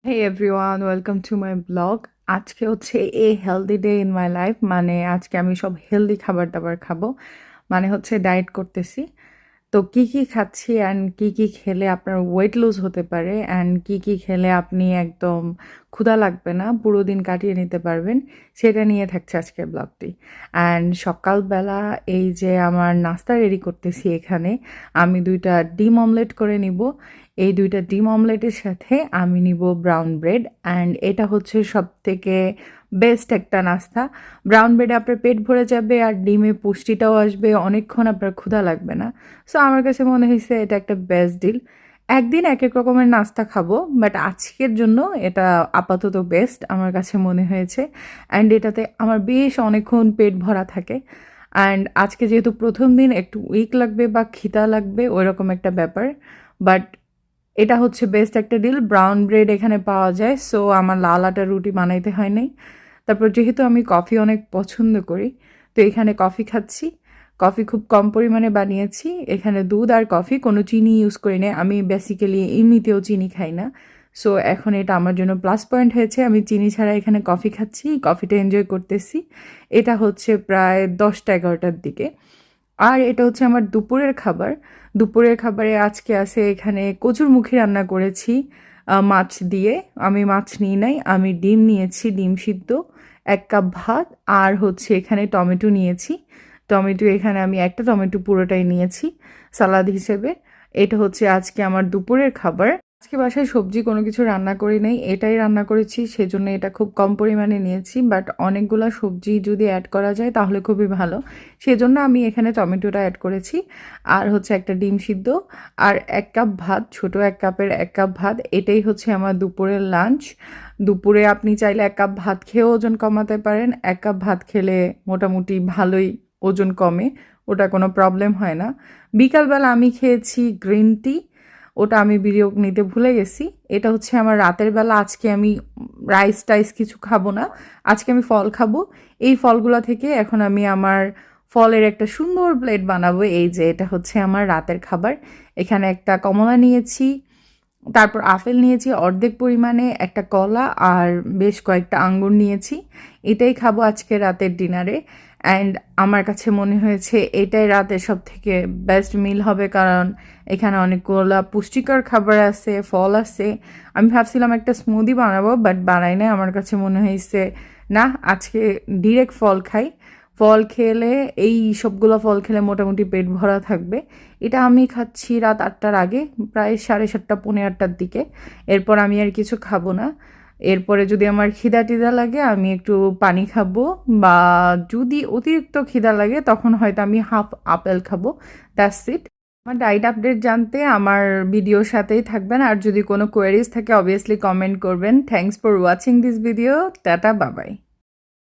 Hey everyone, welcome to my blog. আজকে হচ্ছে a healthy day in my life, মানে আজকে আমি সব হেলদি খাবার দাবার খাবো, মানে হচ্ছে ডায়েট করতেছি। তো কি কি খাচ্ছি অ্যান্ড কি কি খেলে আপনার ওয়েট লুজ হতে পারে অ্যান্ড কি কি খেলে আপনি একদম ক্ষুধা লাগবে না, পুরো দিন কাটিয়ে নিতে পারবেন, সেটা নিয়ে থাকছে আজকের ব্লগটি। অ্যান্ড সকালবেলা এই যে আমার নাস্তা রেডি করতেছি, এখানে আমি 2টা ডিম অমলেট করে নিব। এই 2টা ডিম অমলেটের সাথে আমি নিব ব্রাউন ব্রেড, অ্যান্ড এটা হচ্ছে সবথেকে বেস্ট একটা নাস্তা। ব্রাউন ব্রেডে আপনার পেট ভরে যাবে আর ডিমে পুষ্টিটাও আসবে, অনেকক্ষণ আপনার ক্ষুধা লাগবে না। সো আমার কাছে মনে হয়েছে এটা একটা বেস্ট ডিল। একদিন এক এক রকমের নাস্তা খাবো, বাট আজকের জন্য এটা আপাতত বেস্ট আমার কাছে মনে হয়েছে। অ্যান্ড এটাতে আমার বেশ অনেকক্ষণ পেট ভরা থাকে। অ্যান্ড আজকে যেহেতু প্রথম দিন একটু উইক লাগবে বা খিদা লাগবে ওইরকম একটা ব্যাপার, বাট এটা হচ্ছে বেস্ট একটা ডিল। ব্রাউন ব্রেড এখানে পাওয়া যায়, সো আমার লাল আটার রুটি বানাইতে হয় নাই। তারপর যেহেতু আমি কফি অনেক পছন্দ করি, তো এখানে কফি খাচ্ছি। কফি খুব কম পরিমাণে বানিয়েছি, এখানে দুধ আর কফি, কোনো চিনি ইউজ করি না। আমি বেসিক্যালি এমনিতেও চিনি খাই না, সো এখন এটা আমার জন্য প্লাস পয়েন্ট হয়েছে। আমি চিনি ছাড়া এখানে কফি খাচ্ছি, কফিটা এনজয় করতেছি। এটা হচ্ছে প্রায় 10টা-11টার দিকে। আর এটা হচ্ছে আমার দুপুরের খাবার। দুপুরের খাবারে আজকে আছে এখানে কচুরমুখী রান্না করেছি মাছ দিয়ে। আমি মাছ নিই নাই, আমি ডিম নিয়েছি, ডিম সিদ্ধ, 1 কাপ ভাত, আর হচ্ছে এখানে টমেটো নিয়েছি। টমেটো এখানে আমি একটা টমেটো পুরোটাই নিয়েছি সালাদ হিসেবে। এটা হচ্ছে আজকে আমার দুপুরের খাবার। আজকে বাসায় সবজি কোনো কিছু রান্না করি নাই, এটাই রান্না করেছি, সেজন্য এটা খুব কম পরিমাণে নিয়েছি। বাট অনেকগুলো সবজি যদি অ্যাড করা যায় তাহলে খুবই ভালো, সেজন্য আমি এখানে টমেটোটা অ্যাড করেছি। আর হচ্ছে একটা ডিম সিদ্ধ, আর 1 কাপ ভাত, ছোট 1 কাপের 1 কাপ ভাত। এটাই হচ্ছে আমার দুপুরের লাঞ্চ। দুপুরে আপনি চাইলে 1 কাপ ভাত খেয়েও ওজন কমাতে পারেন। 1 কাপ ভাত খেলে মোটামুটি ভালোই ওজন কমে, ওটা কোনো প্রবলেম হয় না। বিকালবেলা আমি খেয়েছি গ্রিন টি, ওটা আমি ভিডিও নিতে ভুলে গেছি। এটা হচ্ছে আমার রাতের বেলা। আজকে আমি রাইস টাইস কিছু খাবো না, আজকে আমি ফল খাবো। এই ফলগুলো থেকে এখন আমি আমার ফলের একটা সুন্দর প্লেট বানাবো। এই যে এটা হচ্ছে আমার রাতের খাবার। এখানে একটা কমলা নিয়েছি, তারপর আপেল নিয়েছি অর্ধেক পরিমাণে, একটা কলা, আর বেশ কয়েকটা আঙ্গুর নিয়েছি। এটাই খাবো আজকে রাতের ডিনারে। অ্যান্ড আমার কাছে মনে হয়েছে এটাই রাতের সব থেকে বেস্ট মিল হবে, কারণ এখানে অনেকগুলো পুষ্টিকর খাবার আছে, ফল আছে। আমি ভাবছিলাম একটা স্মুদি বানাবো, বাট বানাই না। আমার কাছে মনে হয়েছে না, আজকে ডিরেক্ট ফল খাই। ফল খেলে, এই সবগুলো ফল খেলে মোটামুটি পেট ভরা থাকবে। এটা আমি খাচ্ছি রাত 8টার আগে, প্রায় 7:30 পৌনে 8টার দিকে। এরপর আমি আর কিছু খাবো না। এরপরে যদি আমার খিদা টিদা লাগে আমি একটু পানি খাবো, বা যদি অতিরিক্ত খিদা লাগে তখন হয়তো আমি হাফ আপেল খাবো। That's it. আমার ডায়েট আপডেট জানতে আমার ভিডিওর সাথেই থাকবেন, আর যদি কোনো কোয়েরিজ থাকে অবভিয়াসলি কমেন্ট করবেন। Thanks for watching this video. Tata, বাবাই।